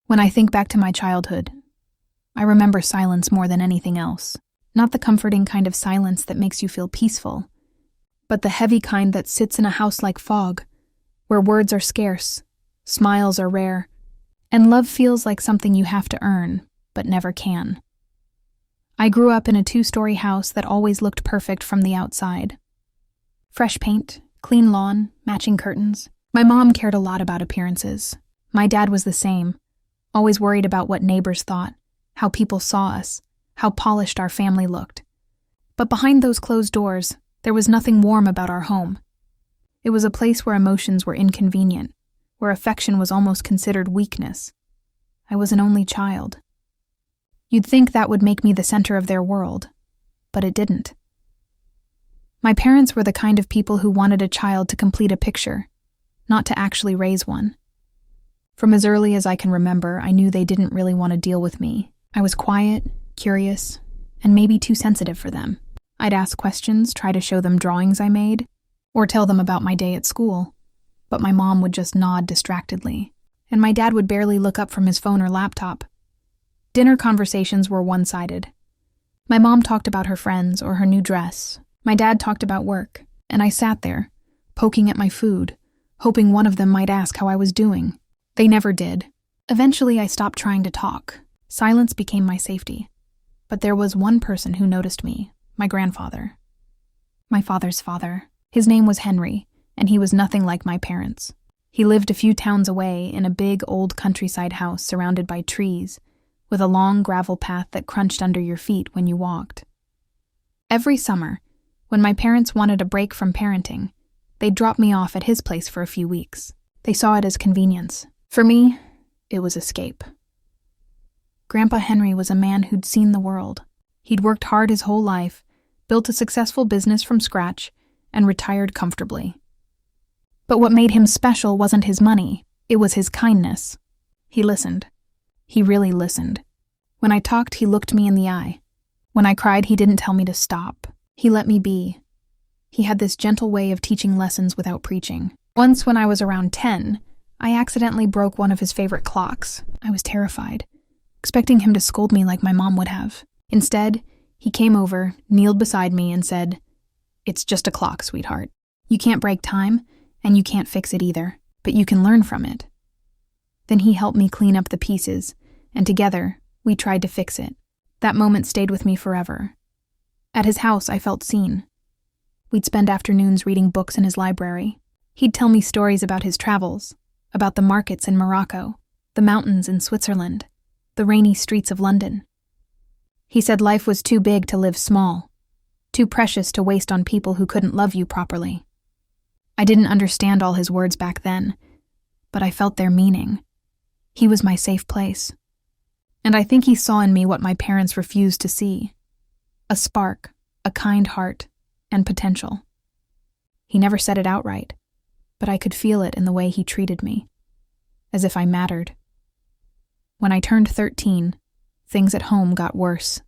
When I think back to my childhood, I remember silence more than anything else. Not the comforting kind of silence that makes you feel peaceful, but the heavy kind that sits in a house like fog, where words are scarce, smiles are rare, and love feels like something you have to earn, but never can. I grew up in a 2-story house that always looked perfect from the outside. Fresh paint, clean lawn, matching curtains. My mom cared a lot about appearances. My dad was the same, always worried about what neighbors thought, how people saw us, how polished our family looked. But behind those closed doors, there was nothing warm about our home. It was a place where emotions were inconvenient, where affection was almost considered weakness. I was an only child. You'd think that would make me the center of their world, but it didn't. My parents were the kind of people who wanted a child to complete a picture, not to actually raise one. From as early as I can remember, I knew they didn't really want to deal with me. I was quiet, curious, and maybe too sensitive for them. I'd ask questions, try to show them drawings I made, or tell them about my day at school, but my mom would just nod distractedly, and my dad would barely look up from his phone or laptop. Dinner conversations were one-sided. My mom talked about her friends or her new dress. My dad talked about work, and I sat there, poking at my food, hoping one of them might ask how I was doing. They never did. Eventually, I stopped trying to talk. Silence became my safety. But there was one person who noticed me, my grandfather. My father's father. His name was Henry, and he was nothing like my parents. He lived a few towns away in a big old countryside house surrounded by trees, with a long gravel path that crunched under your feet when you walked. Every summer, when my parents wanted a break from parenting, they'd drop me off at his place for a few weeks. They saw it as convenience. For me, it was escape. Grandpa Henry was a man who'd seen the world. He'd worked hard his whole life, built a successful business from scratch, and retired comfortably. But what made him special wasn't his money, it was his kindness. He listened. He really listened. When I talked, he looked me in the eye. When I cried, he didn't tell me to stop. He let me be. He had this gentle way of teaching lessons without preaching. Once, when I was around 10, I accidentally broke one of his favorite clocks. I was terrified, expecting him to scold me like my mom would have. Instead, he came over, kneeled beside me, and said, "It's just a clock, sweetheart. You can't break time, and you can't fix it either, but you can learn from it." Then he helped me clean up the pieces, and together, we tried to fix it. That moment stayed with me forever. At his house, I felt seen. We'd spend afternoons reading books in his library. He'd tell me stories about his travels, about the markets in Morocco, the mountains in Switzerland, the rainy streets of London. He said life was too big to live small, too precious to waste on people who couldn't love you properly. I didn't understand all his words back then, but I felt their meaning. He was my safe place. And I think he saw in me what my parents refused to see. A spark, a kind heart, and potential. He never said it outright, but I could feel it in the way he treated me, as if I mattered. When I turned 13, things at home got worse.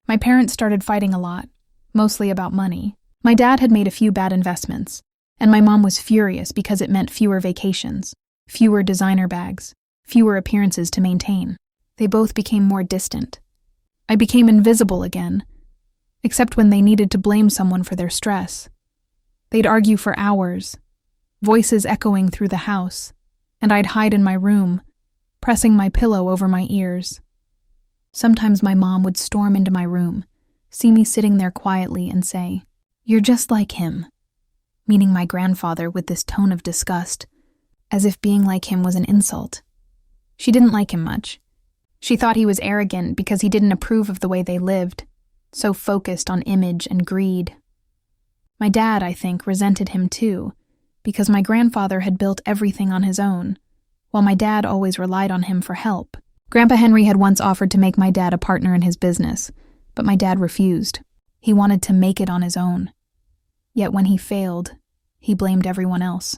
My parents started fighting a lot, mostly about money. My dad had made a few bad investments, and my mom was furious because it meant fewer vacations, fewer designer bags, fewer appearances to maintain. They both became more distant. I became invisible again, except when they needed to blame someone for their stress. They'd argue for hours, voices echoing through the house, and I'd hide in my room, pressing my pillow over my ears. Sometimes my mom would storm into my room, see me sitting there quietly, and say, "You're just like him," meaning my grandfather with this tone of disgust, as if being like him was an insult. She didn't like him much. She thought he was arrogant because he didn't approve of the way they lived, so focused on image and greed. My dad, I think, resented him too, because my grandfather had built everything on his own, while my dad always relied on him for help. Grandpa Henry had once offered to make my dad a partner in his business, but my dad refused. He wanted to make it on his own. Yet when he failed, he blamed everyone else.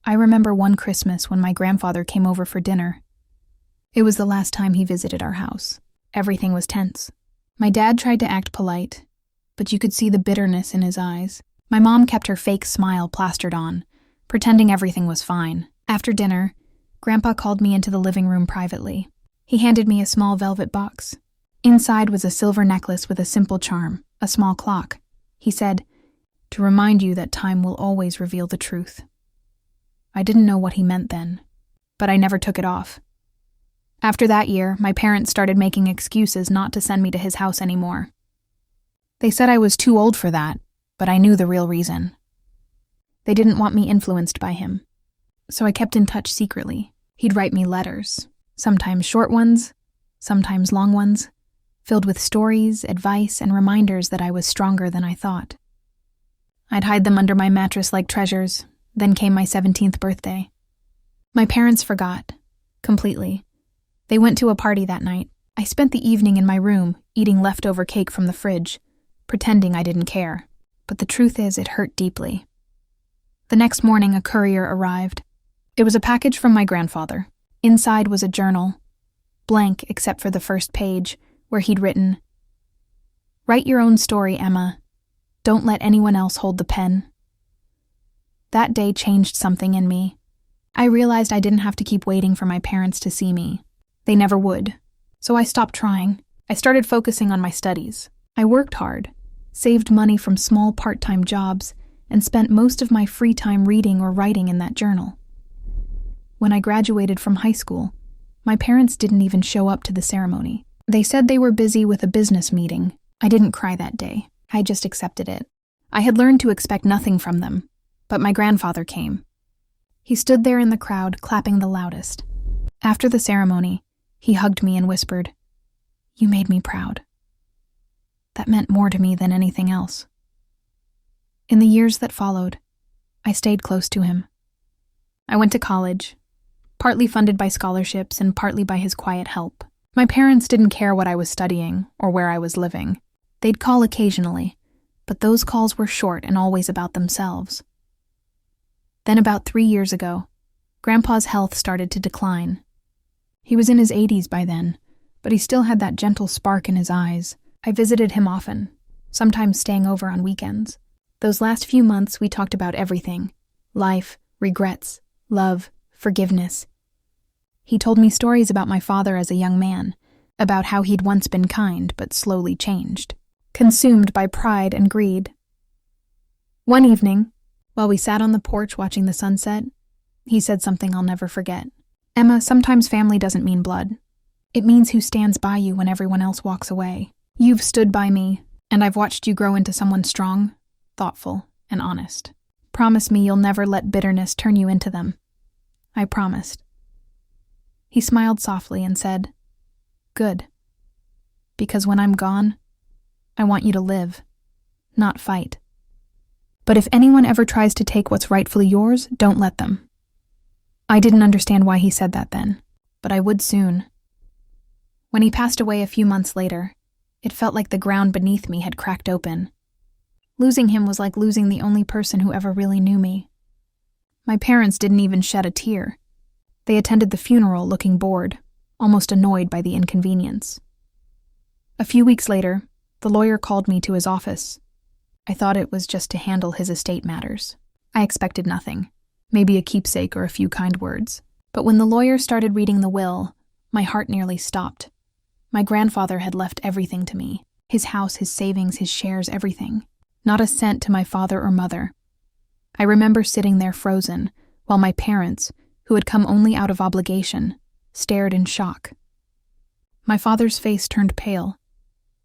I remember one Christmas when my grandfather came over for dinner. It was the last time he visited our house. Everything was tense. My dad tried to act polite, but you could see the bitterness in his eyes. My mom kept her fake smile plastered on, pretending everything was fine. After dinner, Grandpa called me into the living room privately. He handed me a small velvet box. Inside was a silver necklace with a simple charm, a small clock. He said, "To remind you that time will always reveal the truth." I didn't know what he meant then, but I never took it off. After that year, my parents started making excuses not to send me to his house anymore. They said I was too old for that, but I knew the real reason. They didn't want me influenced by him, so I kept in touch secretly. He'd write me letters, sometimes short ones, sometimes long ones, filled with stories, advice, and reminders that I was stronger than I thought. I'd hide them under my mattress like treasures. Then came my 17th birthday. My parents forgot, completely. They went to a party that night. I spent the evening in my room, eating leftover cake from the fridge, pretending I didn't care. But the truth is, it hurt deeply. The next morning, a courier arrived. It was a package from my grandfather. Inside was a journal, blank except for the first page, where he'd written, "Write your own story, Emma. Don't let anyone else hold the pen." That day changed something in me. I realized I didn't have to keep waiting for my parents to see me. They never would. So I stopped trying. I started focusing on my studies. I worked hard, saved money from small part-time jobs, and spent most of my free time reading or writing in that journal. When I graduated from high school, my parents didn't even show up to the ceremony. They said they were busy with a business meeting. I didn't cry that day. I just accepted it. I had learned to expect nothing from them. But my grandfather came. He stood there in the crowd, clapping the loudest. After the ceremony, he hugged me and whispered, "You made me proud." That meant more to me than anything else. In the years that followed, I stayed close to him. I went to college, partly funded by scholarships and partly by his quiet help. My parents didn't care what I was studying or where I was living. They'd call occasionally, but those calls were short and always about themselves. Then about 3 years ago, Grandpa's health started to decline. He was in his 80s by then, but he still had that gentle spark in his eyes. I visited him often, sometimes staying over on weekends. Those last few months we talked about everything: life, regrets, love, forgiveness. He told me stories about my father as a young man, about how he'd once been kind but slowly changed, consumed by pride and greed. One evening, while we sat on the porch watching the sunset, he said something I'll never forget. "Emma, sometimes family doesn't mean blood. It means who stands by you when everyone else walks away. You've stood by me, and I've watched you grow into someone strong, thoughtful, and honest. Promise me you'll never let bitterness turn you into them." I promised. He smiled softly and said, "Good. Because when I'm gone, I want you to live, not fight. But if anyone ever tries to take what's rightfully yours, don't let them." I didn't understand why he said that then, but I would soon. When he passed away a few months later, it felt like the ground beneath me had cracked open. Losing him was like losing the only person who ever really knew me. My parents didn't even shed a tear. They attended the funeral looking bored, almost annoyed by the inconvenience. A few weeks later, the lawyer called me to his office. I thought it was just to handle his estate matters. I expected nothing, maybe a keepsake or a few kind words. But when the lawyer started reading the will, my heart nearly stopped. My grandfather had left everything to me: his house, his savings, his shares, everything. Not a cent to my father or mother. I remember sitting there frozen, while my parents, who had come only out of obligation, stared in shock. My father's face turned pale,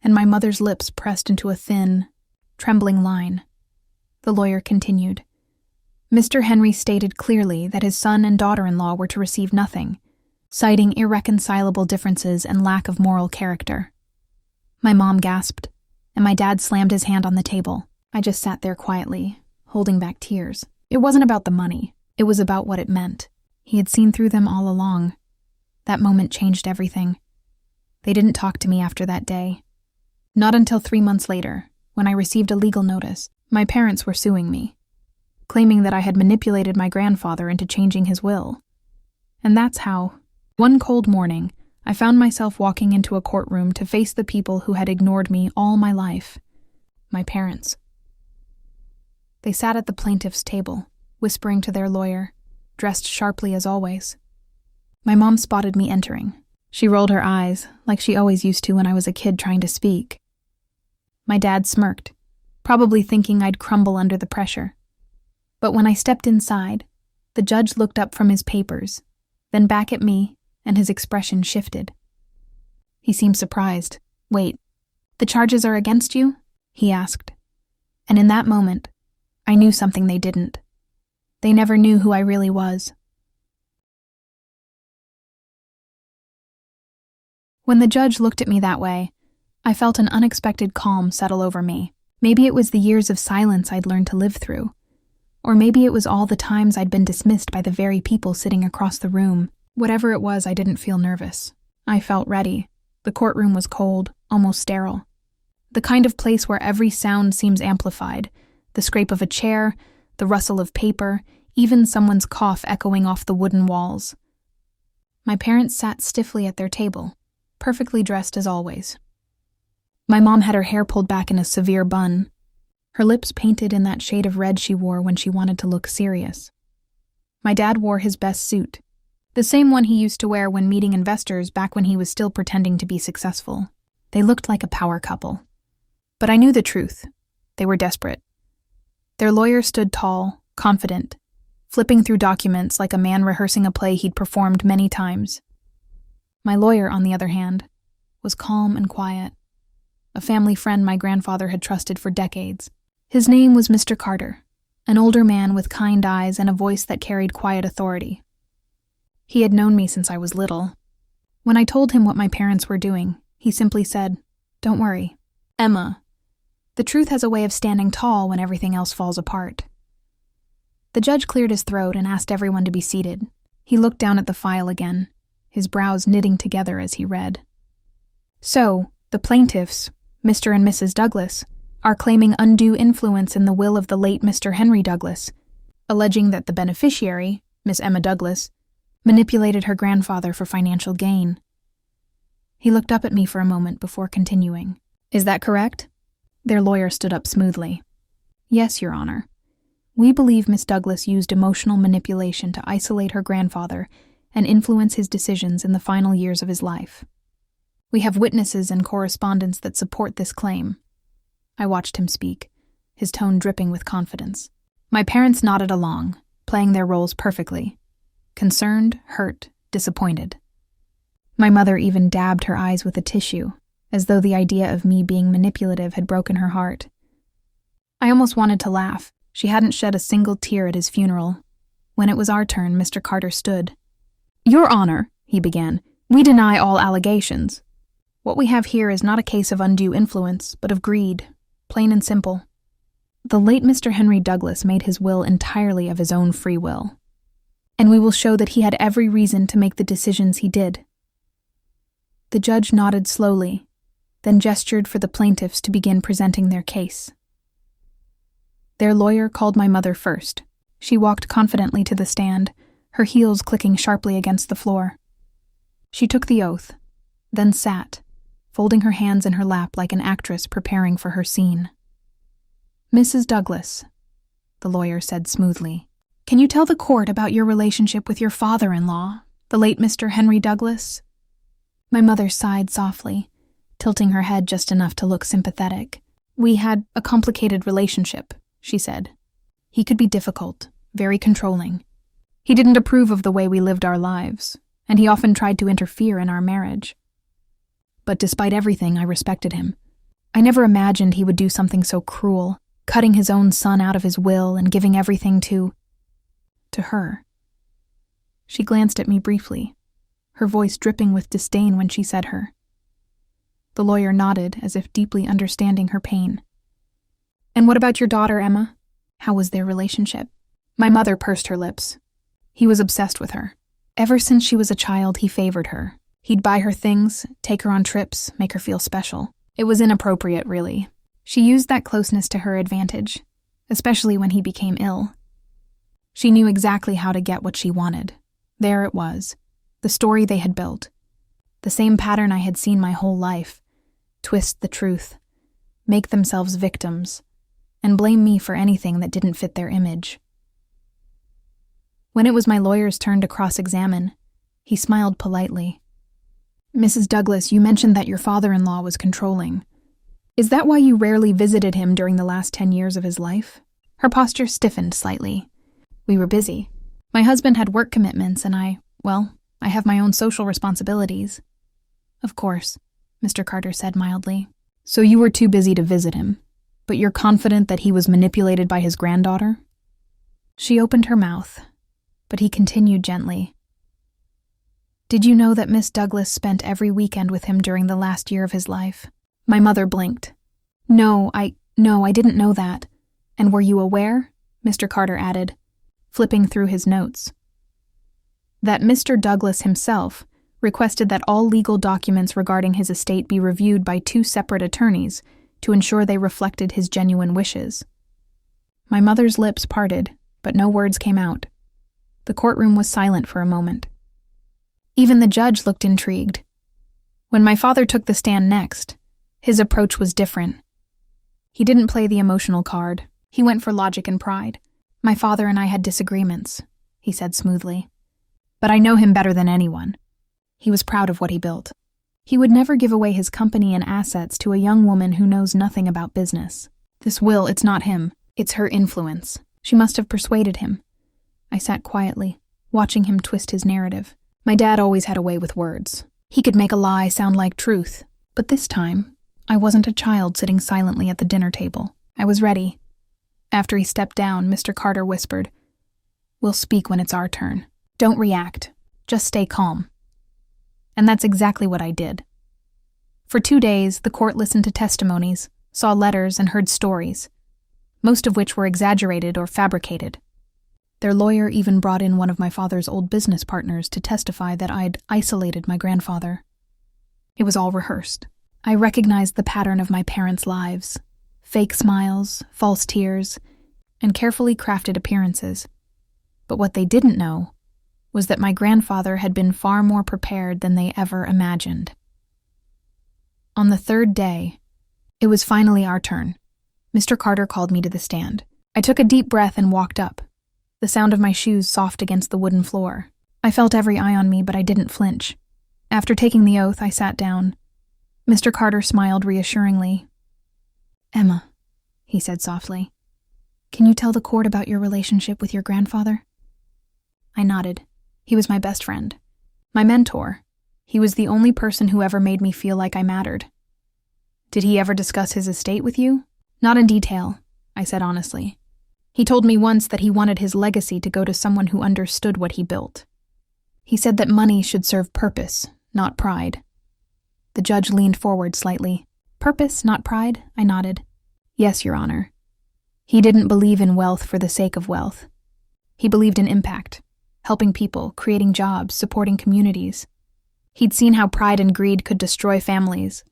and my mother's lips pressed into a thin, trembling line. The lawyer continued. Mr. Henry stated clearly that his son and daughter-in-law were to receive nothing, citing irreconcilable differences and lack of moral character. My mom gasped, and my dad slammed his hand on the table. I just sat there quietly, holding back tears. It wasn't about the money. It was about what it meant. He had seen through them all along. That moment changed everything. They didn't talk to me after that day. Not until 3 months later, when I received a legal notice. My parents were suing me, claiming that I had manipulated my grandfather into changing his will. And that's how, one cold morning, I found myself walking into a courtroom to face the people who had ignored me all my life. My parents. They sat at the plaintiff's table, whispering to their lawyer, dressed sharply as always. My mom spotted me entering. She rolled her eyes, like she always used to when I was a kid trying to speak. My dad smirked, probably thinking I'd crumble under the pressure. But when I stepped inside, the judge looked up from his papers, then back at me, and his expression shifted. He seemed surprised. "Wait, the charges are against you?" he asked. And in that moment, I knew something they didn't. They never knew who I really was. When the judge looked at me that way, I felt an unexpected calm settle over me. Maybe it was the years of silence I'd learned to live through. Or maybe it was all the times I'd been dismissed by the very people sitting across the room. Whatever it was, I didn't feel nervous. I felt ready. The courtroom was cold, almost sterile. The kind of place where every sound seems amplified. The scrape of a chair, the rustle of paper, even someone's cough echoing off the wooden walls. My parents sat stiffly at their table, perfectly dressed as always. My mom had her hair pulled back in a severe bun, her lips painted in that shade of red she wore when she wanted to look serious. My dad wore his best suit, the same one he used to wear when meeting investors back when he was still pretending to be successful. They looked like a power couple. But I knew the truth. They were desperate. Their lawyer stood tall, confident, flipping through documents like a man rehearsing a play he'd performed many times. My lawyer, on the other hand, was calm and quiet. A family friend my grandfather had trusted for decades. His name was Mr. Carter, an older man with kind eyes and a voice that carried quiet authority. He had known me since I was little. When I told him what my parents were doing, he simply said, "Don't worry, Emma. The truth has a way of standing tall when everything else falls apart." The judge cleared his throat and asked everyone to be seated. He looked down at the file again, his brows knitting together as he read. "So, the plaintiffs, Mr. and Mrs. Douglas, are claiming undue influence in the will of the late Mr. Henry Douglas, alleging that the beneficiary, Miss Emma Douglas, manipulated her grandfather for financial gain." He looked up at me for a moment before continuing. "Is that correct?" Their lawyer stood up smoothly. "Yes, Your Honor. We believe Miss Douglas used emotional manipulation to isolate her grandfather and influence his decisions in the final years of his life. We have witnesses and correspondence that support this claim." I watched him speak, his tone dripping with confidence. My parents nodded along, playing their roles perfectly. Concerned, hurt, disappointed. My mother even dabbed her eyes with a tissue, as though the idea of me being manipulative had broken her heart. I almost wanted to laugh. She hadn't shed a single tear at his funeral. When it was our turn, Mr. Carter stood. "Your Honor," he began, "we deny all allegations. What we have here is not a case of undue influence, but of greed, plain and simple. The late Mr. Henry Douglas made his will entirely of his own free will, and we will show that he had every reason to make the decisions he did." The judge nodded slowly, then gestured for the plaintiffs to begin presenting their case. Their lawyer called my mother first. She walked confidently to the stand, her heels clicking sharply against the floor. She took the oath, then sat, folding her hands in her lap like an actress preparing for her scene. "Mrs. Douglas," the lawyer said smoothly, "can you tell the court about your relationship with your father-in-law, the late Mr. Henry Douglas?" My mother sighed softly, tilting her head just enough to look sympathetic. "We had a complicated relationship," she said. "He could be difficult, very controlling. He didn't approve of the way we lived our lives, and he often tried to interfere in our marriage. But despite everything, I respected him. I never imagined he would do something so cruel, cutting his own son out of his will and giving everything to her." She glanced at me briefly, her voice dripping with disdain when she said her. The lawyer nodded as if deeply understanding her pain. "And what about your daughter, Emma? How was their relationship?" My mother pursed her lips. "He was obsessed with her. Ever since she was a child, he favored her. He'd buy her things, take her on trips, make her feel special. It was inappropriate, really. She used that closeness to her advantage, especially when he became ill. She knew exactly how to get what she wanted. There it was, the story they had built. The same pattern I had seen my whole life. Twist the truth, make themselves victims, and blame me for anything that didn't fit their image." When it was my lawyer's turn to cross-examine, He smiled politely. Mrs. Douglas, you mentioned that your father-in-law was controlling. Is that why you rarely visited him during the last 10 years of his life? Her posture stiffened slightly. We were busy. My husband had work commitments and I have my own social responsibilities. Of course, Mr. Carter said mildly. So you were too busy to visit him, but you're confident that he was manipulated by his granddaughter? She opened her mouth, but he continued gently. Did you know that Miss Douglas spent every weekend with him during the last year of his life? My mother blinked. No, I didn't know that. And were you aware? Mr. Carter added, flipping through his notes. That Mr. Douglas himself requested that all legal documents regarding his estate be reviewed by 2 separate attorneys to ensure they reflected his genuine wishes. My mother's lips parted, but no words came out. The courtroom was silent for a moment. Even the judge looked intrigued. When my father took the stand next, his approach was different. He didn't play the emotional card. He went for logic and pride. My father and I had disagreements, he said smoothly. But I know him better than anyone. He was proud of what he built. He would never give away his company and assets to a young woman who knows nothing about business. This will, it's not him. It's her influence. She must have persuaded him. I sat quietly, watching him twist his narrative. My dad always had a way with words. He could make a lie sound like truth. But this time, I wasn't a child sitting silently at the dinner table. I was ready. After he stepped down, Mr. Carter whispered, "We'll speak when it's our turn. Don't react. Just stay calm." And that's exactly what I did. For 2 days, the court listened to testimonies, saw letters, and heard stories, most of which were exaggerated or fabricated. Their lawyer even brought in one of my father's old business partners to testify that I'd isolated my grandfather. It was all rehearsed. I recognized the pattern of my parents' lives: fake smiles, false tears, and carefully crafted appearances. But what they didn't know was that my grandfather had been far more prepared than they ever imagined. On the 3rd day, it was finally our turn. Mr. Carter called me to the stand. I took a deep breath and walked up, the sound of my shoes soft against the wooden floor. I felt every eye on me, but I didn't flinch. After taking the oath, I sat down. Mr. Carter smiled reassuringly. "Emma," he said softly, "can you tell the court about your relationship with your grandfather?" I nodded. He was my best friend, my mentor. He was the only person who ever made me feel like I mattered. "Did he ever discuss his estate with you?" "Not in detail," I said honestly. "He told me once that he wanted his legacy to go to someone who understood what he built. He said that money should serve purpose, not pride." The judge leaned forward slightly. "Purpose, not pride?" I nodded. "Yes, Your Honor. He didn't believe in wealth for the sake of wealth. He believed in impact, helping people, creating jobs, supporting communities. He'd seen how pride and greed could destroy families."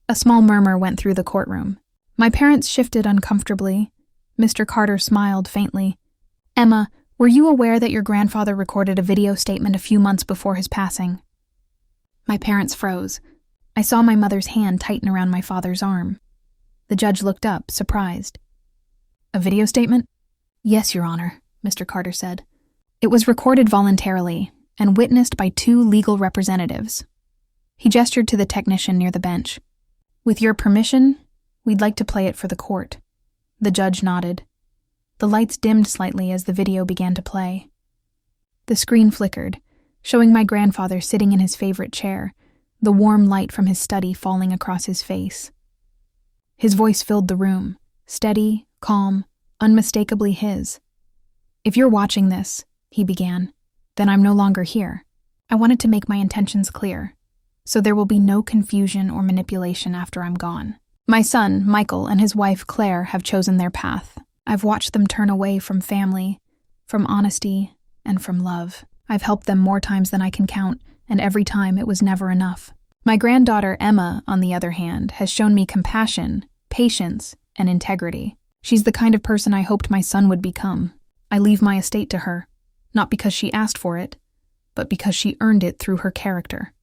A small murmur went through the courtroom. My parents shifted uncomfortably. Mr. Carter smiled faintly. "Emma, were you aware that your grandfather recorded a video statement a few months before his passing?" My parents froze. I saw my mother's hand tighten around my father's arm. The judge looked up, surprised. "A video statement?" "Yes, Your Honor," Mr. Carter said. "It was recorded voluntarily and witnessed by 2 legal representatives." He gestured to the technician near the bench. "With your permission, we'd like to play it for the court." The judge nodded. The lights dimmed slightly as the video began to play. The screen flickered, showing my grandfather sitting in his favorite chair, the warm light from his study falling across his face. His voice filled the room, steady, calm, unmistakably his. "If you're watching this," he began, "then I'm no longer here. I wanted to make my intentions clear, so there will be no confusion or manipulation after I'm gone. My son, Michael, and his wife, Claire, have chosen their path. I've watched them turn away from family, from honesty, and from love. I've helped them more times than I can count, and every time it was never enough. My granddaughter, Emma, on the other hand, has shown me compassion, patience, and integrity. She's the kind of person I hoped my son would become. I leave my estate to her, not because she asked for it, but because she earned it through her character."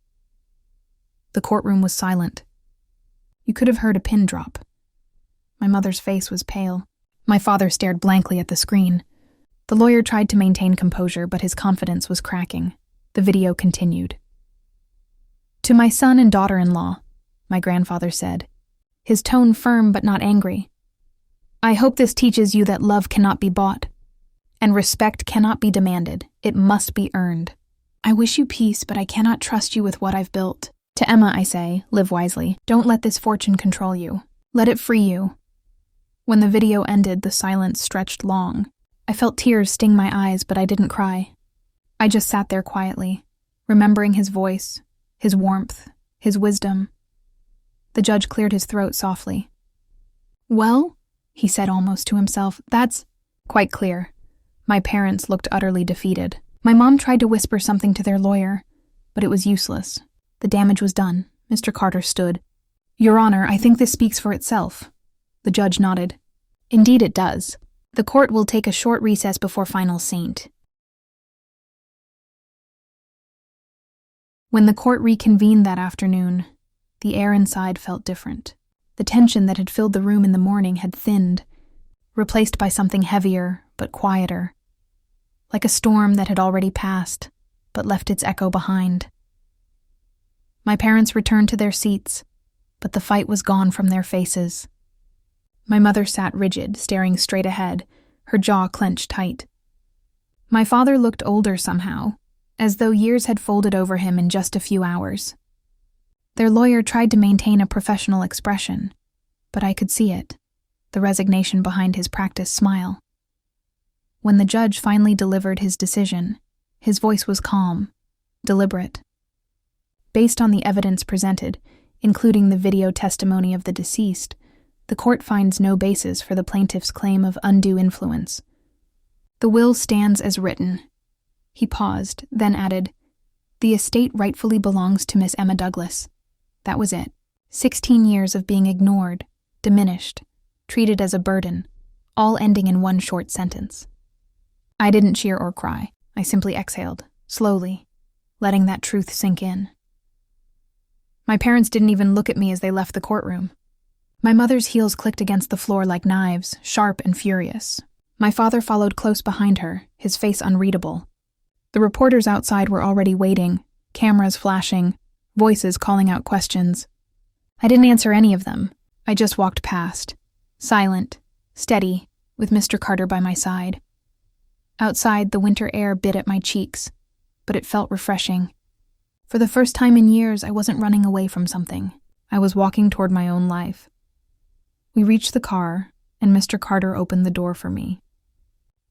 The courtroom was silent. You could have heard a pin drop. My mother's face was pale. My father stared blankly at the screen. The lawyer tried to maintain composure, but his confidence was cracking. The video continued. "To my son and daughter-in-law," my grandfather said, his tone firm but not angry. "I hope this teaches you that love cannot be bought, and respect cannot be demanded. It must be earned. I wish you peace, but I cannot trust you with what I've built. To Emma, I say, live wisely. Don't let this fortune control you. Let it free you." When the video ended, the silence stretched long. I felt tears sting my eyes, but I didn't cry. I just sat there quietly, remembering his voice, his warmth, his wisdom. The judge cleared his throat softly. "Well," he said almost to himself, "that's quite clear." My parents looked utterly defeated. My mom tried to whisper something to their lawyer, but it was useless. The damage was done. Mr. Carter stood. "Your Honor, I think this speaks for itself." The judge nodded. "Indeed it does. The court will take a short recess before final saint." When the court reconvened that afternoon, the air inside felt different. The tension that had filled the room in the morning had thinned, replaced by something heavier but quieter, like a storm that had already passed, but left its echo behind. My parents returned to their seats, but the fight was gone from their faces. My mother sat rigid, staring straight ahead, her jaw clenched tight. My father looked older somehow, as though years had folded over him in just a few hours. Their lawyer tried to maintain a professional expression, but I could see it, the resignation behind his practiced smile. When the judge finally delivered his decision, his voice was calm, deliberate. Based on the evidence presented, including the video testimony of the deceased, the court finds no basis for the plaintiff's claim of undue influence. The will stands as written. He paused, then added, "The estate rightfully belongs to Miss Emma Douglas." That was it. 16 years of being ignored, diminished, treated as a burden, all ending in one short sentence. I didn't cheer or cry. I simply exhaled, slowly, letting that truth sink in. My parents didn't even look at me as they left the courtroom. My mother's heels clicked against the floor like knives, sharp and furious. My father followed close behind her, his face unreadable. The reporters outside were already waiting, cameras flashing, voices calling out questions. I didn't answer any of them. I just walked past, silent, steady, with Mr. Carter by my side. Outside, the winter air bit at my cheeks, but it felt refreshing. For the first time in years, I wasn't running away from something. I was walking toward my own life. We reached the car, and Mr. Carter opened the door for me.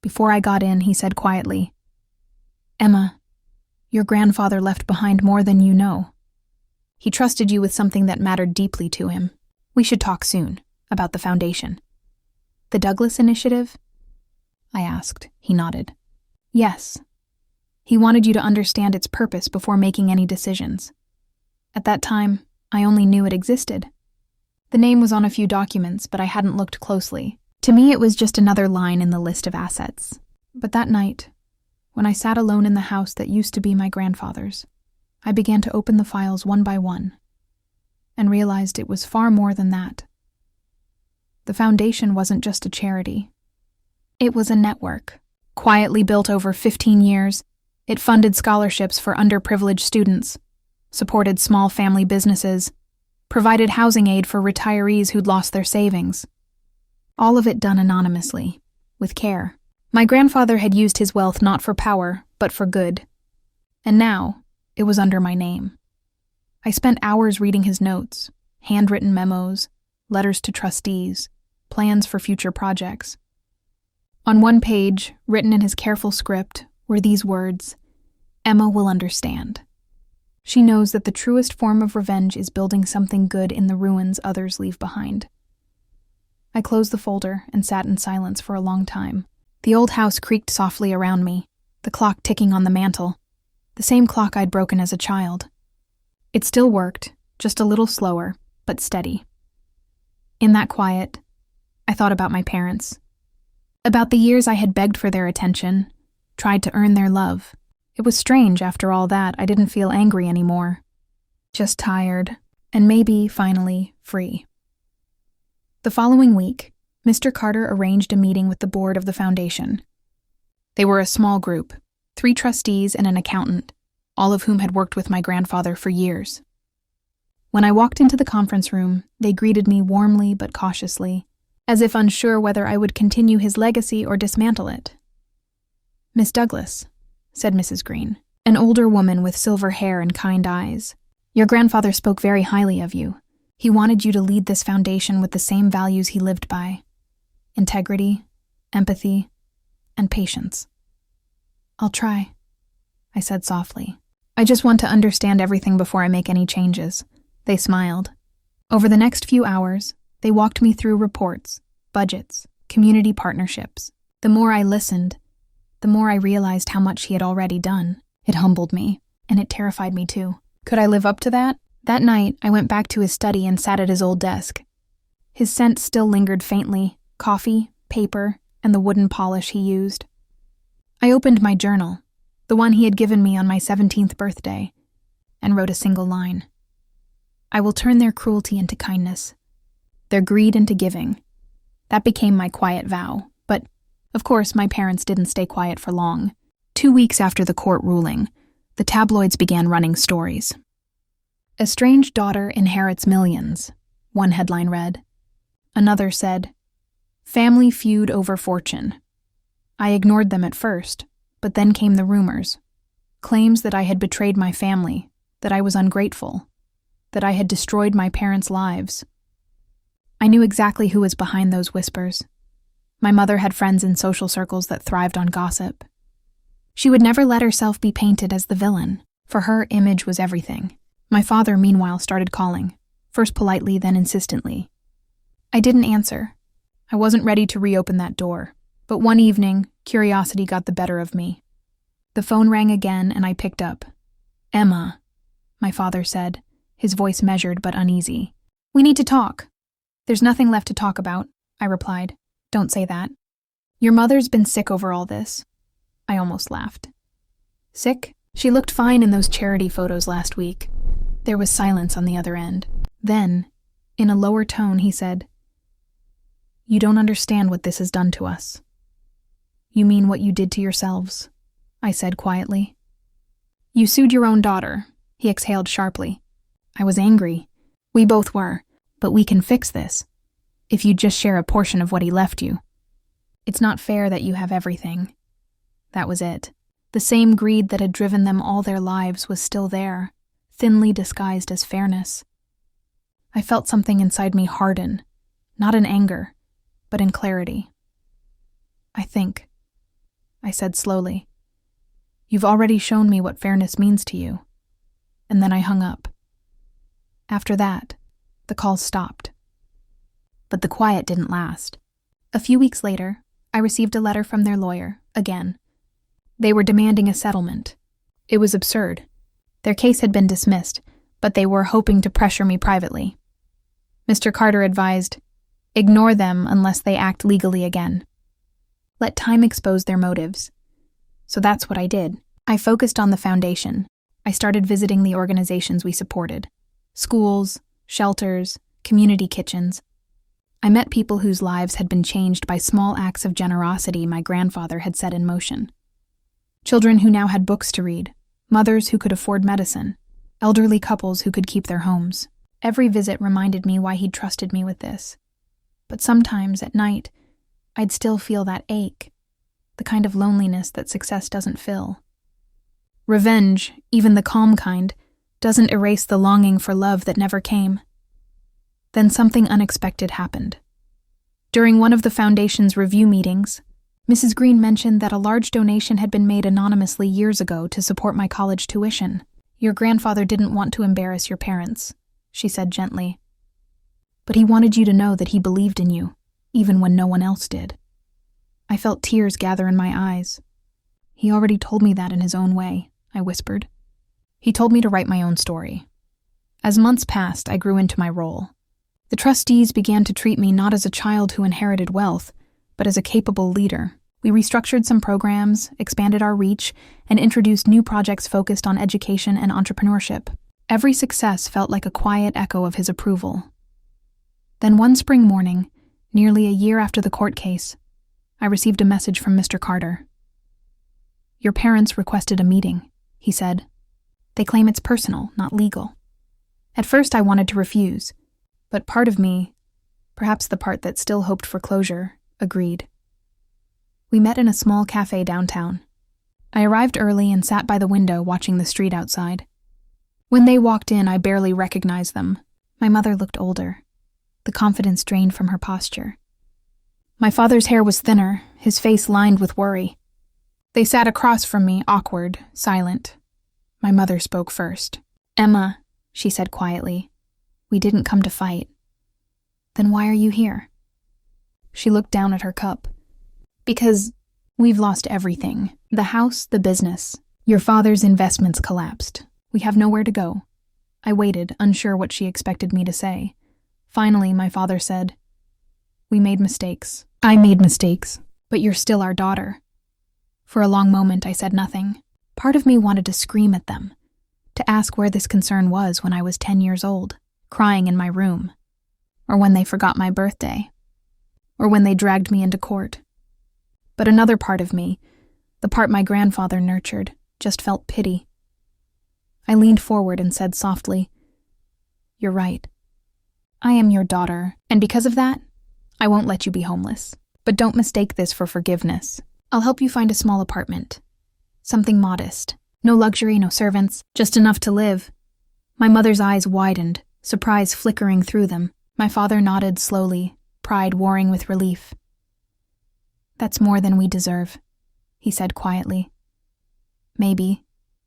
Before I got in, he said quietly, "Emma, your grandfather left behind more than you know. He trusted you with something that mattered deeply to him. We should talk soon, about the foundation." "The Douglas Initiative?" I asked. He nodded. "Yes. He wanted you to understand its purpose before making any decisions. At that time, I only knew it existed. The name was on a few documents, but I hadn't looked closely. To me, it was just another line in the list of assets. But that night, when I sat alone in the house that used to be my grandfather's, I began to open the files one by one, and realized it was far more than that. The foundation wasn't just a charity. It was a network, quietly built over 15 years. It funded scholarships for underprivileged students, supported small family businesses, provided housing aid for retirees who'd lost their savings. All of it done anonymously, with care. My grandfather had used his wealth not for power, but for good. And now, it was under my name. I spent hours reading his notes, handwritten memos, letters to trustees, plans for future projects. On one page, written in his careful script, were these words, "Emma will understand. She knows that the truest form of revenge is building something good in the ruins others leave behind." I closed the folder and sat in silence for a long time. The old house creaked softly around me, the clock ticking on the mantel, the same clock I'd broken as a child. It still worked, just a little slower, but steady. In that quiet, I thought about my parents. About the years I had begged for their attention, tried to earn their love. It was strange, after all that, I didn't feel angry anymore. Just tired, and maybe, finally, free. The following week, Mr. Carter arranged a meeting with the board of the foundation. They were a small group, 3 trustees and an accountant, all of whom had worked with my grandfather for years. When I walked into the conference room, they greeted me warmly but cautiously, as if unsure whether I would continue his legacy or dismantle it. "Miss Douglas," said Mrs. Green, an older woman with silver hair and kind eyes, "your grandfather spoke very highly of you. He wanted you to lead this foundation with the same values he lived by: integrity, empathy, and patience." "I'll try," I said softly. "I just want to understand everything before I make any changes." They smiled. Over the next few hours, they walked me through reports, budgets, community partnerships. The more I listened, the more I realized how much he had already done. It humbled me, and it terrified me too. Could I live up to that? That night, I went back to his study and sat at his old desk. His scent still lingered faintly: coffee, paper, and the wooden polish he used. I opened my journal, the one he had given me on my 17th birthday, and wrote a single line. "I will turn their cruelty into kindness, their greed into giving." That became my quiet vow, but, of course, my parents didn't stay quiet for long. 2 weeks after the court ruling, the tabloids began running stories. "Estranged daughter inherits millions," one headline read. Another said, "Family feud over fortune." I ignored them at first, but then came the rumors. Claims that I had betrayed my family, that I was ungrateful, that I had destroyed my parents' lives. I knew exactly who was behind those whispers. My mother had friends in social circles that thrived on gossip. She would never let herself be painted as the villain. For her, image was everything. My father, meanwhile, started calling, first politely, then insistently. I didn't answer. I wasn't ready to reopen that door. But one evening, curiosity got the better of me. The phone rang again, and I picked up. "Emma," my father said, his voice measured but uneasy. "We need to talk." "There's nothing left to talk about," I replied. "Don't say that. Your mother's been sick over all this." I almost laughed. "Sick? She looked fine in those charity photos last week." There was silence on the other end. Then, in a lower tone, he said, "You don't understand what this has done to us." "You mean what you did to yourselves?" I said quietly. "You sued your own daughter," he exhaled sharply. I was angry. We both were. "But we can fix this, if you just share a portion of what he left you. It's not fair that you have everything." That was it. The same greed that had driven them all their lives was still there, thinly disguised as fairness. I felt something inside me harden, not in anger, but in clarity. "I think," I said slowly, "you've already shown me what fairness means to you." And then I hung up. After that, the calls stopped. But the quiet didn't last. A few weeks later, I received a letter from their lawyer, again. They were demanding a settlement. It was absurd. Their case had been dismissed, but they were hoping to pressure me privately. Mr. Carter advised, "Ignore them unless they act legally again. Let time expose their motives." So that's what I did. I focused on the foundation. I started visiting the organizations we supported: schools, shelters, community kitchens. I met people whose lives had been changed by small acts of generosity my grandfather had set in motion. Children who now had books to read, mothers who could afford medicine, elderly couples who could keep their homes. Every visit reminded me why he'd trusted me with this. But sometimes, at night, I'd still feel that ache, the kind of loneliness that success doesn't fill. Revenge, even the calm kind, doesn't erase the longing for love that never came. Then something unexpected happened. During one of the Foundation's review meetings, Mrs. Green mentioned that a large donation had been made anonymously years ago to support my college tuition. "Your grandfather didn't want to embarrass your parents," she said gently. "But he wanted you to know that he believed in you, even when no one else did." I felt tears gather in my eyes. "He already told me that in his own way," I whispered. He told me to write my own story. As months passed, I grew into my role. The trustees began to treat me not as a child who inherited wealth, but as a capable leader. We restructured some programs, expanded our reach, and introduced new projects focused on education and entrepreneurship. Every success felt like a quiet echo of his approval. Then one spring morning, nearly a year after the court case, I received a message from Mr. Carter. "Your parents requested a meeting," he said. They claim it's personal, not legal. At first I wanted to refuse, but part of me, perhaps the part that still hoped for closure, agreed. We met in a small cafe downtown. I arrived early and sat by the window watching the street outside. When they walked in, I barely recognized them. My mother looked older, the confidence drained from her posture. My father's hair was thinner, his face lined with worry. They sat across from me, awkward, silent. My mother spoke first. "Emma," she said quietly, "we didn't come to fight." "Then why are you here?" She looked down at her cup. "Because we've lost everything. The house, the business. Your father's investments collapsed. We have nowhere to go." I waited, unsure what she expected me to say. Finally, my father said, "We made mistakes. I made mistakes, but you're still our daughter." For a long moment, I said nothing. Part of me wanted to scream at them, to ask where this concern was when I was 10 years old, crying in my room, or when they forgot my birthday, or when they dragged me into court. But another part of me, the part my grandfather nurtured, just felt pity. I leaned forward and said softly, "You're right. I am your daughter, and because of that, I won't let you be homeless. But don't mistake this for forgiveness. I'll help you find a small apartment. Something modest. No luxury, no servants, just enough to live." My mother's eyes widened, surprise flickering through them. My father nodded slowly, pride warring with relief. "That's more than we deserve," he said quietly. "Maybe,"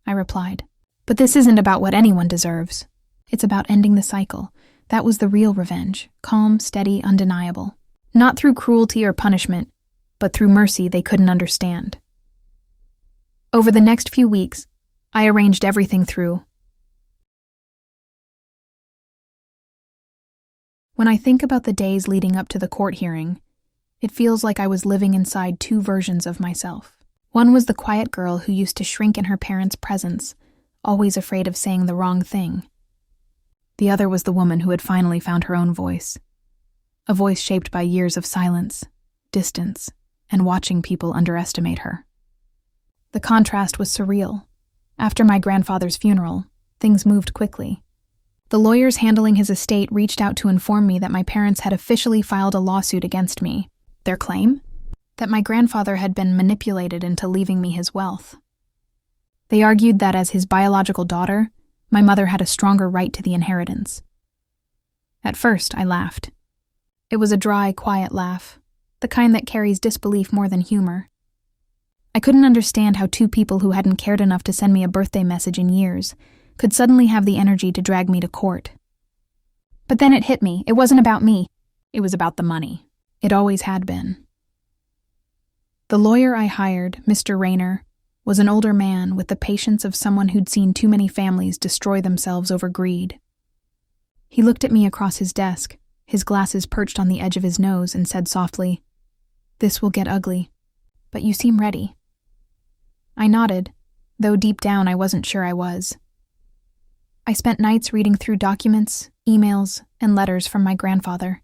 I replied. "But this isn't about what anyone deserves. It's about ending the cycle. That was the real revenge, calm, steady, undeniable. Not through cruelty or punishment, but through mercy they couldn't understand." Over the next few weeks, I arranged everything through. When I think about the days leading up to the court hearing, it feels like I was living inside two versions of myself. One was the quiet girl who used to shrink in her parents' presence, always afraid of saying the wrong thing. The other was the woman who had finally found her own voice, a voice shaped by years of silence, distance, and watching people underestimate her. The contrast was surreal. After my grandfather's funeral, things moved quickly. The lawyers handling his estate reached out to inform me that my parents had officially filed a lawsuit against me. Their claim? That my grandfather had been manipulated into leaving me his wealth. They argued that as his biological daughter, my mother had a stronger right to the inheritance. At first, I laughed. It was a dry, quiet laugh, the kind that carries disbelief more than humor. I couldn't understand how two people who hadn't cared enough to send me a birthday message in years could suddenly have the energy to drag me to court. But then it hit me. It wasn't about me. It was about the money. It always had been. The lawyer I hired, Mr. Rayner, was an older man with the patience of someone who'd seen too many families destroy themselves over greed. He looked at me across his desk, his glasses perched on the edge of his nose, and said softly, "This will get ugly, but you seem ready." I nodded, though deep down I wasn't sure I was. I spent nights reading through documents, emails, and letters from my grandfather.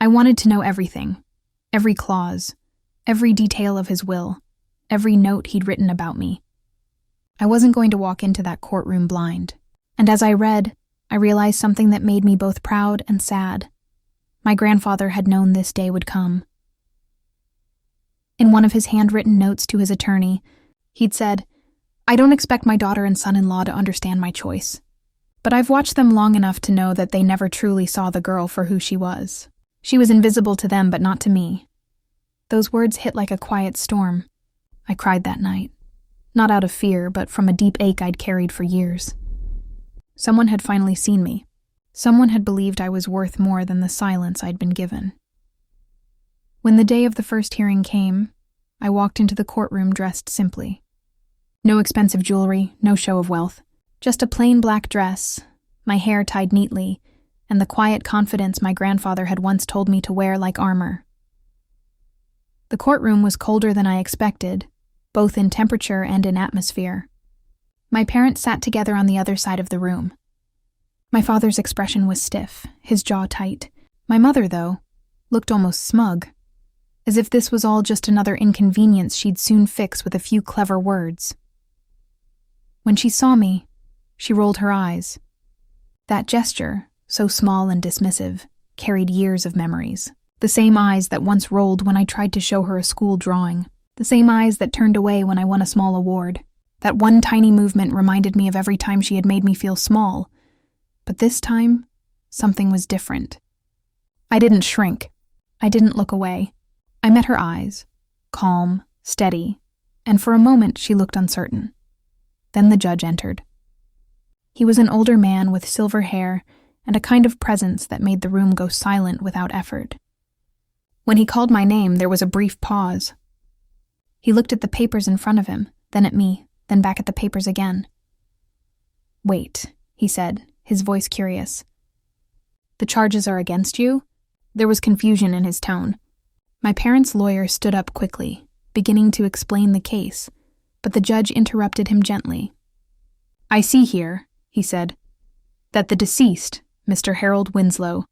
I wanted to know everything, every clause, every detail of his will, every note he'd written about me. I wasn't going to walk into that courtroom blind, and as I read, I realized something that made me both proud and sad. My grandfather had known this day would come. In one of his handwritten notes to his attorney, he'd said, "I don't expect my daughter and son-in-law to understand my choice, but I've watched them long enough to know that they never truly saw the girl for who she was. She was invisible to them, but not to me." Those words hit like a quiet storm. I cried that night, not out of fear, but from a deep ache I'd carried for years. Someone had finally seen me. Someone had believed I was worth more than the silence I'd been given. When the day of the first hearing came, I walked into the courtroom dressed simply. No expensive jewelry, no show of wealth, just a plain black dress, my hair tied neatly, and the quiet confidence my grandfather had once told me to wear like armor. The courtroom was colder than I expected, both in temperature and in atmosphere. My parents sat together on the other side of the room. My father's expression was stiff, his jaw tight. My mother, though, looked almost smug, as if this was all just another inconvenience she'd soon fix with a few clever words. When she saw me, she rolled her eyes. That gesture, so small and dismissive, carried years of memories. The same eyes that once rolled when I tried to show her a school drawing. The same eyes that turned away when I won a small award. That one tiny movement reminded me of every time she had made me feel small. But this time, something was different. I didn't shrink. I didn't look away. I met her eyes, calm, steady, and for a moment she looked uncertain. Then the judge entered. He was an older man with silver hair and a kind of presence that made the room go silent without effort. When he called my name, there was a brief pause. He looked at the papers in front of him, then at me, then back at the papers again. "Wait," he said, his voice curious. "The charges are against you?" There was confusion in his tone. My parents' lawyer stood up quickly, beginning to explain the case, but the judge interrupted him gently. "I see here," he said, "that the deceased, Mr. Harold Winslow,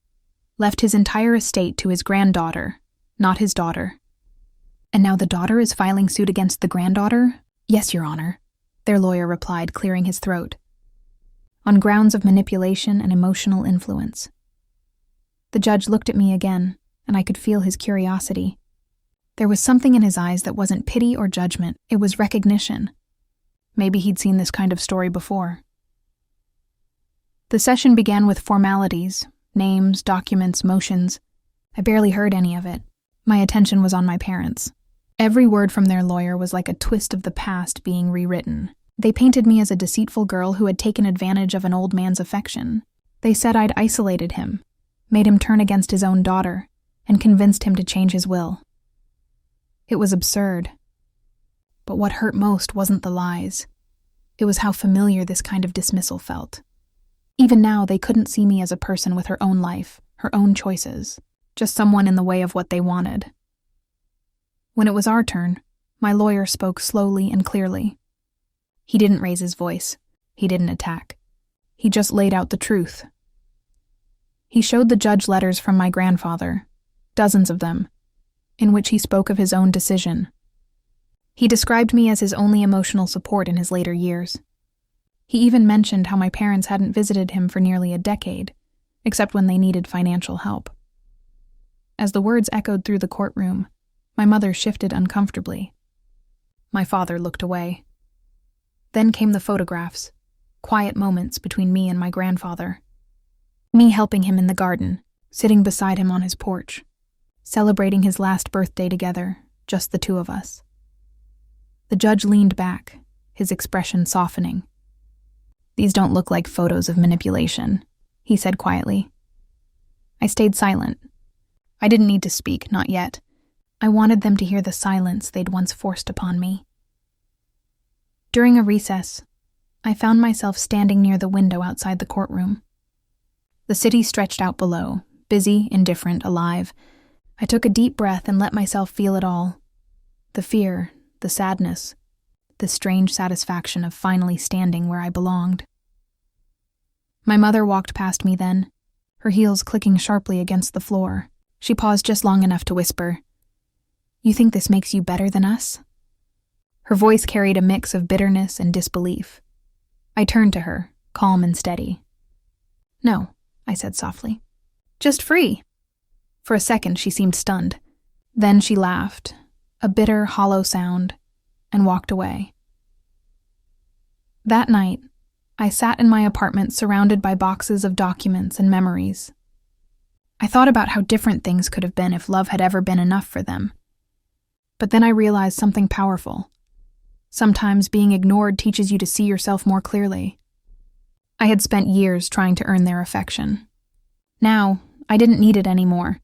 left his entire estate to his granddaughter, not his daughter." "And now the daughter is filing suit against the granddaughter?" "Yes, Your Honor," their lawyer replied, clearing his throat. "On grounds of manipulation and emotional influence." The judge looked at me again, and I could feel his curiosity. There was something in his eyes that wasn't pity or judgment, it was recognition. Maybe he'd seen this kind of story before. The session began with formalities, names, documents, motions. I barely heard any of it. My attention was on my parents. Every word from their lawyer was like a twist of the past being rewritten. They painted me as a deceitful girl who had taken advantage of an old man's affection. They said I'd isolated him, made him turn against his own daughter, and convinced him to change his will. It was absurd. But what hurt most wasn't the lies. It was how familiar this kind of dismissal felt. Even now, they couldn't see me as a person with her own life, her own choices, just someone in the way of what they wanted. When it was our turn, my lawyer spoke slowly and clearly. He didn't raise his voice. He didn't attack. He just laid out the truth. He showed the judge letters from my grandfather, dozens of them, in which he spoke of his own decision. He described me as his only emotional support in his later years. He even mentioned how my parents hadn't visited him for nearly a decade, except when they needed financial help. As the words echoed through the courtroom, my mother shifted uncomfortably. My father looked away. Then came the photographs, quiet moments between me and my grandfather. Me helping him in the garden, sitting beside him on his porch, celebrating his last birthday together, just the two of us. The judge leaned back, his expression softening. "These don't look like photos of manipulation," he said quietly. I stayed silent. I didn't need to speak, not yet. I wanted them to hear the silence they'd once forced upon me. During a recess, I found myself standing near the window outside the courtroom. The city stretched out below, busy, indifferent, alive. I took a deep breath and let myself feel it all. The fear, the sadness, the strange satisfaction of finally standing where I belonged. My mother walked past me then, her heels clicking sharply against the floor. She paused just long enough to whisper, "You think this makes you better than us?" Her voice carried a mix of bitterness and disbelief. I turned to her, calm and steady. "No," I said softly. "Just free." For a second she seemed stunned. Then she laughed, a bitter, hollow sound, and walked away. That night, I sat in my apartment surrounded by boxes of documents and memories. I thought about how different things could have been if love had ever been enough for them. But then I realized something powerful. Sometimes being ignored teaches you to see yourself more clearly. I had spent years trying to earn their affection. Now, I didn't need it anymore.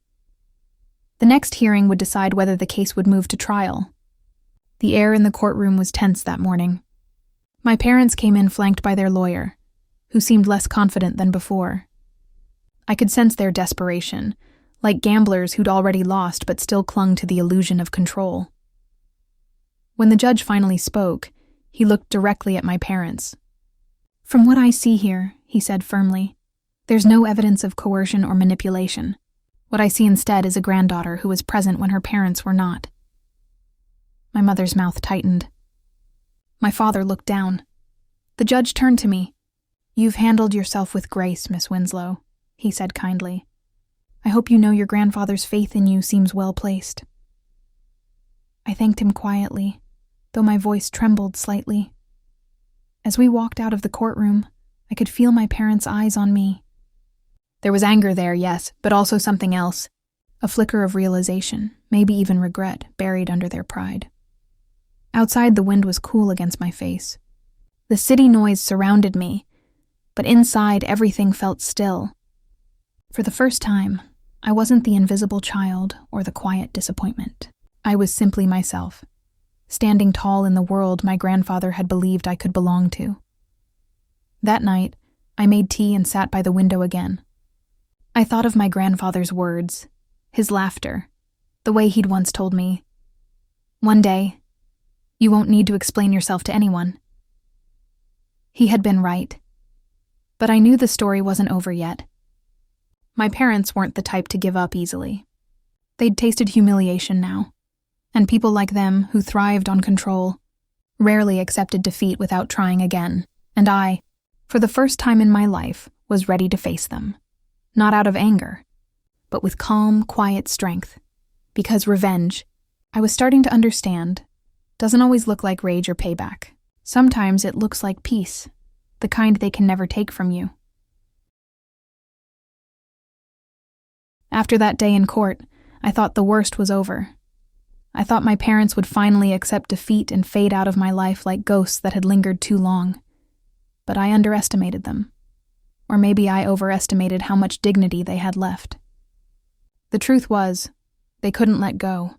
The next hearing would decide whether the case would move to trial. The air in the courtroom was tense that morning. My parents came in flanked by their lawyer, who seemed less confident than before. I could sense their desperation, like gamblers who'd already lost but still clung to the illusion of control. When the judge finally spoke, he looked directly at my parents. "From what I see here," he said firmly, "there's no evidence of coercion or manipulation. What I see instead is a granddaughter who was present when her parents were not." My mother's mouth tightened. My father looked down. The judge turned to me. "You've handled yourself with grace, Miss Winslow," he said kindly. "I hope you know your grandfather's faith in you seems well placed." I thanked him quietly, though my voice trembled slightly. As we walked out of the courtroom, I could feel my parents' eyes on me. There was anger there, yes, but also something else. A flicker of realization, maybe even regret, buried under their pride. Outside, the wind was cool against my face. The city noise surrounded me, but inside everything felt still. For the first time, I wasn't the invisible child or the quiet disappointment. I was simply myself, standing tall in the world my grandfather had believed I could belong to. That night, I made tea and sat by the window again. I thought of my grandfather's words, his laughter, the way he'd once told me, "One day, you won't need to explain yourself to anyone." He had been right, but I knew the story wasn't over yet. My parents weren't the type to give up easily. They'd tasted humiliation now, and people like them, who thrived on control, rarely accepted defeat without trying again, and I, for the first time in my life, was ready to face them. Not out of anger, but with calm, quiet strength. Because revenge, I was starting to understand, doesn't always look like rage or payback. Sometimes it looks like peace, the kind they can never take from you. After that day in court, I thought the worst was over. I thought my parents would finally accept defeat and fade out of my life like ghosts that had lingered too long. But I underestimated them. Or maybe I overestimated how much dignity they had left. The truth was, they couldn't let go.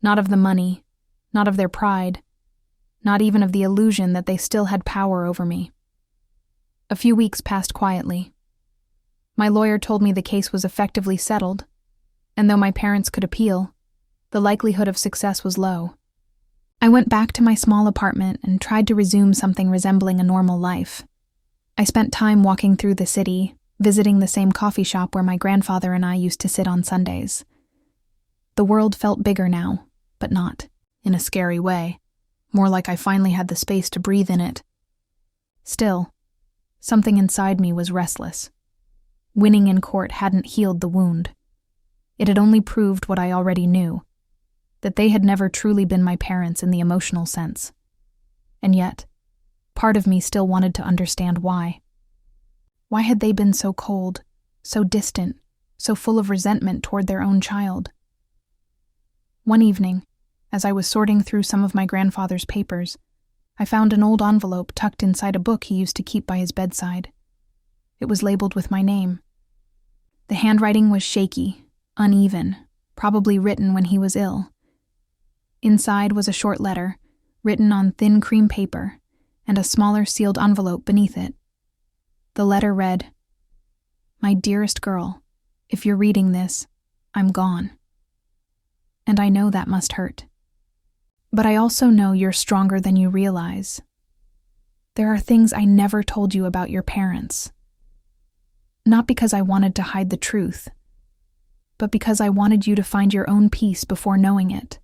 Not of the money, not of their pride, not even of the illusion that they still had power over me. A few weeks passed quietly. My lawyer told me the case was effectively settled, and though my parents could appeal, the likelihood of success was low. I went back to my small apartment and tried to resume something resembling a normal life. I spent time walking through the city, visiting the same coffee shop where my grandfather and I used to sit on Sundays. The world felt bigger now, but not in a scary way, more like I finally had the space to breathe in it. Still, something inside me was restless. Winning in court hadn't healed the wound. It had only proved what I already knew, that they had never truly been my parents in the emotional sense. And yet, part of me still wanted to understand why. Why had they been so cold, so distant, so full of resentment toward their own child? One evening, as I was sorting through some of my grandfather's papers, I found an old envelope tucked inside a book he used to keep by his bedside. It was labeled with my name. The handwriting was shaky, uneven, probably written when he was ill. Inside was a short letter, written on thin cream paper, and a smaller sealed envelope beneath it. The letter read, "My dearest girl, if you're reading this, I'm gone. And I know that must hurt. But I also know you're stronger than you realize. There are things I never told you about your parents. Not because I wanted to hide the truth, but because I wanted you to find your own peace before knowing it.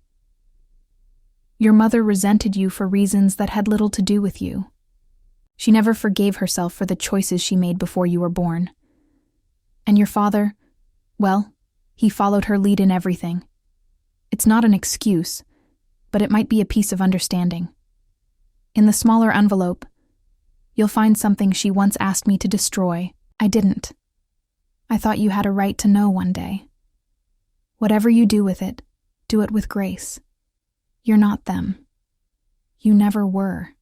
Your mother resented you for reasons that had little to do with you. She never forgave herself for the choices she made before you were born. And your father, well, he followed her lead in everything. It's not an excuse, but it might be a piece of understanding. In the smaller envelope, you'll find something she once asked me to destroy. I didn't. I thought you had a right to know one day. Whatever you do with it, do it with grace. You're not them. You never were.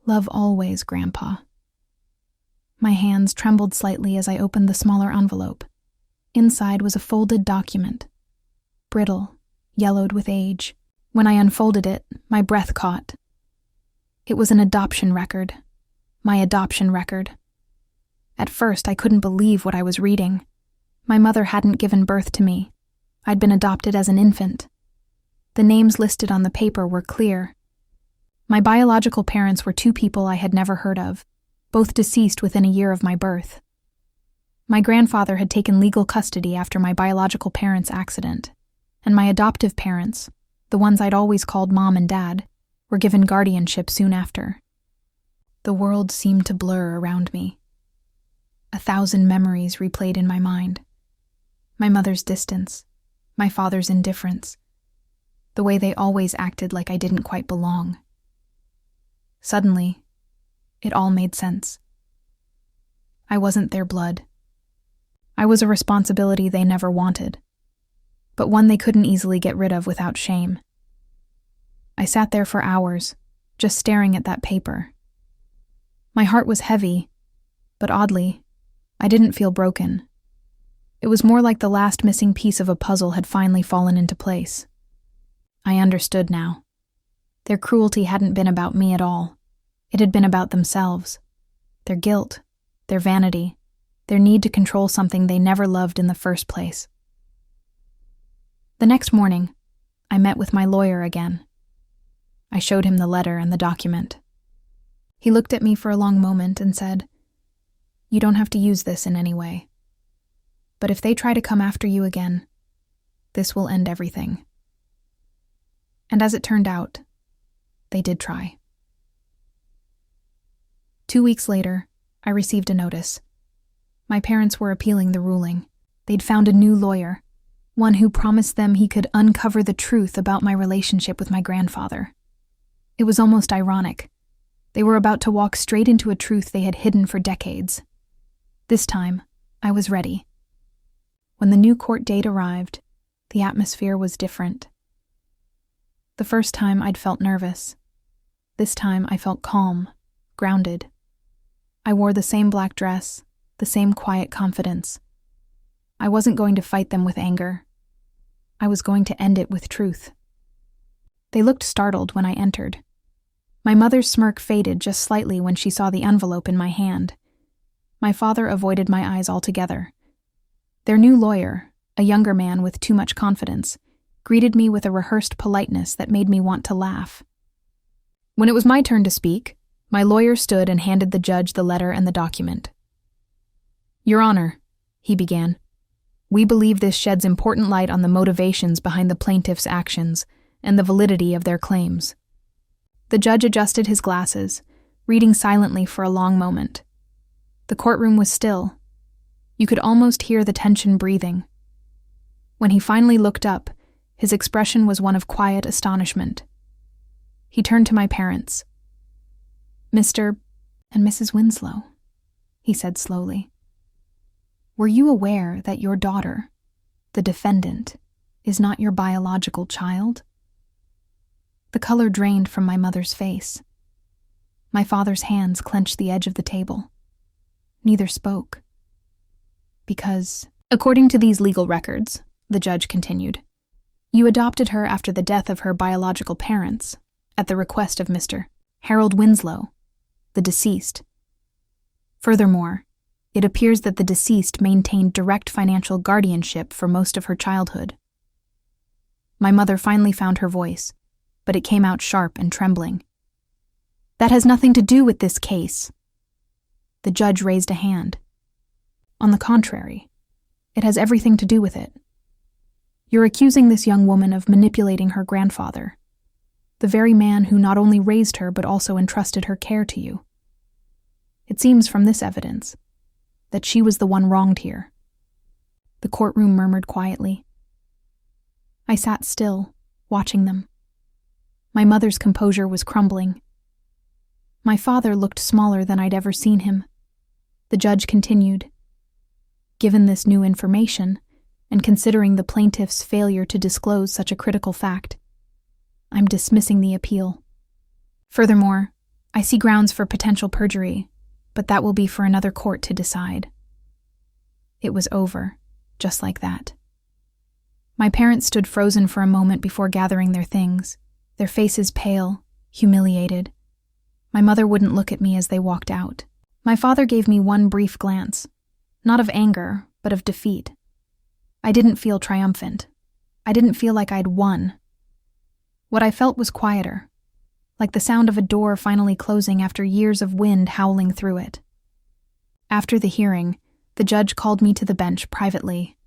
Love always, Grandpa." My hands trembled slightly as I opened the smaller envelope. Inside was a folded document, brittle, yellowed with age. When I unfolded it, my breath caught. It was an adoption record. My adoption record. At first, I couldn't believe what I was reading. My mother hadn't given birth to me. I'd been adopted as an infant. The names listed on the paper were clear. My biological parents were two people I had never heard of, both deceased within a year of my birth. My grandfather had taken legal custody after my biological parents' accident, and my adoptive parents, the ones I'd always called Mom and Dad, were given guardianship soon after. The world seemed to blur around me. 1,000 memories replayed in my mind. My mother's distance, my father's indifference, the way they always acted like I didn't quite belong. Suddenly, it all made sense. I wasn't their blood. I was a responsibility they never wanted, but one they couldn't easily get rid of without shame. I sat there for hours, just staring at that paper. My heart was heavy, but oddly, I didn't feel broken. It was more like the last missing piece of a puzzle had finally fallen into place. I understood now. Their cruelty hadn't been about me at all. It had been about themselves. Their guilt, their vanity, their need to control something they never loved in the first place. The next morning, I met with my lawyer again. I showed him the letter and the document. He looked at me for a long moment and said, "You don't have to use this in any way. But if they try to come after you again, this will end everything." And as it turned out, they did try. 2 weeks later, I received a notice. My parents were appealing the ruling. They'd found a new lawyer, one who promised them he could uncover the truth about my relationship with my grandfather. It was almost ironic. They were about to walk straight into a truth they had hidden for decades. This time, I was ready. When the new court date arrived, the atmosphere was different. The first time I'd felt nervous. This time I felt calm, grounded. I wore the same black dress, the same quiet confidence. I wasn't going to fight them with anger. I was going to end it with truth. They looked startled when I entered. My mother's smirk faded just slightly when she saw the envelope in my hand. My father avoided my eyes altogether. Their new lawyer, a younger man with too much confidence, greeted me with a rehearsed politeness that made me want to laugh. When it was my turn to speak, my lawyer stood and handed the judge the letter and the document. "Your Honor," he began, "we believe this sheds important light on the motivations behind the plaintiff's actions and the validity of their claims." The judge adjusted his glasses, reading silently for a long moment. The courtroom was still. You could almost hear the tension breathing. When he finally looked up, his expression was one of quiet astonishment. He turned to my parents. "Mr. and Mrs. Winslow," he said slowly, "were you aware that your daughter, the defendant, is not your biological child?" The color drained from my mother's face. My father's hands clenched the edge of the table. Neither spoke. "Because, according to these legal records," the judge continued, "you adopted her after the death of her biological parents, at the request of Mr. Harold Winslow, the deceased. Furthermore, it appears that the deceased maintained direct financial guardianship for most of her childhood." My mother finally found her voice, but it came out sharp and trembling. "That has nothing to do with this case." The judge raised a hand. "On the contrary, it has everything to do with it. You're accusing this young woman of manipulating her grandfather, the very man who not only raised her but also entrusted her care to you. It seems from this evidence that she was the one wronged here." The courtroom murmured quietly. I sat still, watching them. My mother's composure was crumbling. My father looked smaller than I'd ever seen him. The judge continued, "Given this new information, and considering the plaintiff's failure to disclose such a critical fact, I'm dismissing the appeal. Furthermore, I see grounds for potential perjury, but that will be for another court to decide." It was over, just like that. My parents stood frozen for a moment before gathering their things, their faces pale, humiliated. My mother wouldn't look at me as they walked out. My father gave me one brief glance, not of anger, but of defeat. I didn't feel triumphant. I didn't feel like I'd won. What I felt was quieter, like the sound of a door finally closing after years of wind howling through it. After the hearing, the judge called me to the bench privately.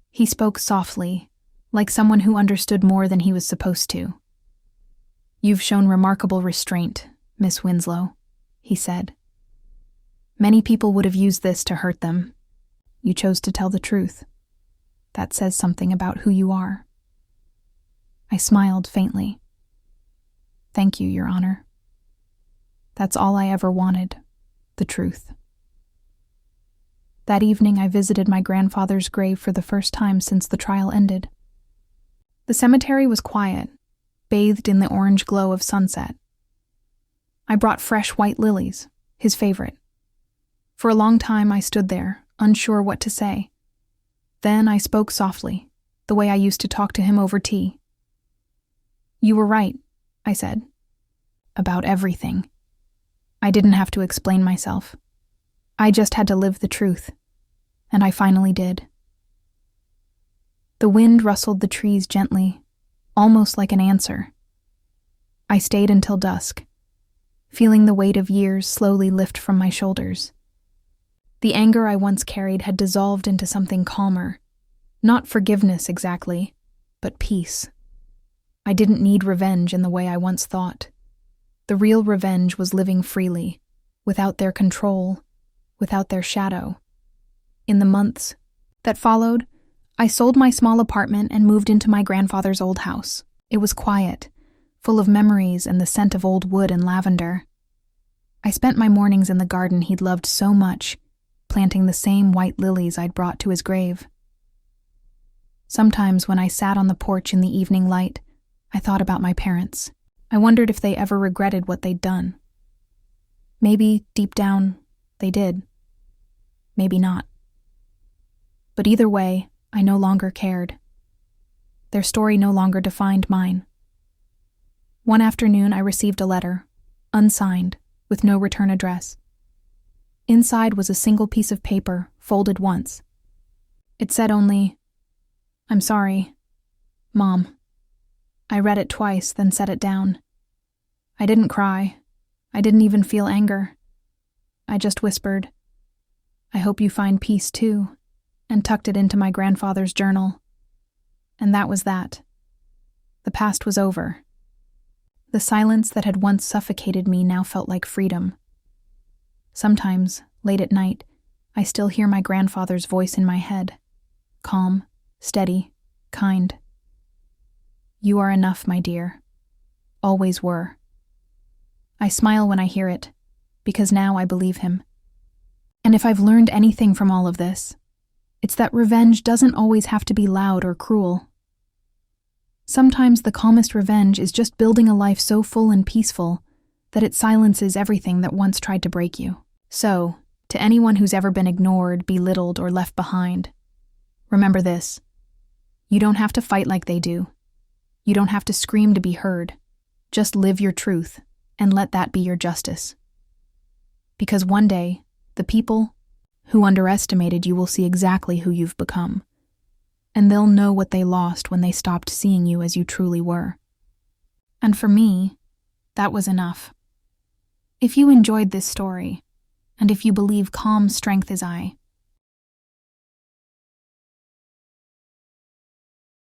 He spoke softly, like someone who understood more than he was supposed to. "You've shown remarkable restraint, Miss Winslow," he said. Many people would have used this to hurt them. You chose to tell the truth. That says something about who you are. I smiled faintly. Thank you, Your Honor. That's all I ever wanted, the truth. That evening I visited my grandfather's grave for the first time since the trial ended. The cemetery was quiet, bathed in the orange glow of sunset. I brought fresh white lilies, his favorite. For a long time I stood there, unsure what to say. Then I spoke softly, the way I used to talk to him over tea. You were right, I said. About everything. I didn't have to explain myself. I just had to live the truth, and I finally did. The wind rustled the trees gently, almost like an answer. I stayed until dusk, feeling the weight of years slowly lift from my shoulders. The anger I once carried had dissolved into something calmer. Not forgiveness exactly, but peace. I didn't need revenge in the way I once thought. The real revenge was living freely, without their control, without their shadow. In the months that followed, I sold my small apartment and moved into my grandfather's old house. It was quiet, full of memories and the scent of old wood and lavender. I spent my mornings in the garden he'd loved so much, planting the same white lilies I'd brought to his grave. Sometimes when I sat on the porch in the evening light, I thought about my parents. I wondered if they ever regretted what they'd done. Maybe, deep down, they did. Maybe not. But either way, I no longer cared. Their story no longer defined mine. One afternoon, I received a letter, unsigned, with no return address. Inside was a single piece of paper, folded once. It said only, "I'm sorry, Mom." I read it twice, then set it down. I didn't cry. I didn't even feel anger. I just whispered, "I hope you find peace too," and tucked it into my grandfather's journal. And that was that. The past was over. The silence that had once suffocated me now felt like freedom. Sometimes, late at night, I still hear my grandfather's voice in my head, calm, steady, kind. You are enough, my dear. Always were. I smile when I hear it, because now I believe him. And if I've learned anything from all of this, it's that revenge doesn't always have to be loud or cruel. Sometimes the calmest revenge is just building a life so full and peaceful that it silences everything that once tried to break you. So, to anyone who's ever been ignored, belittled, or left behind, remember this. You don't have to fight like they do. You don't have to scream to be heard. Just live your truth, and let that be your justice. Because one day, the people who underestimated you will see exactly who you've become, and they'll know what they lost when they stopped seeing you as you truly were. And for me, that was enough. If you enjoyed this story, and if you believe calm strength as I,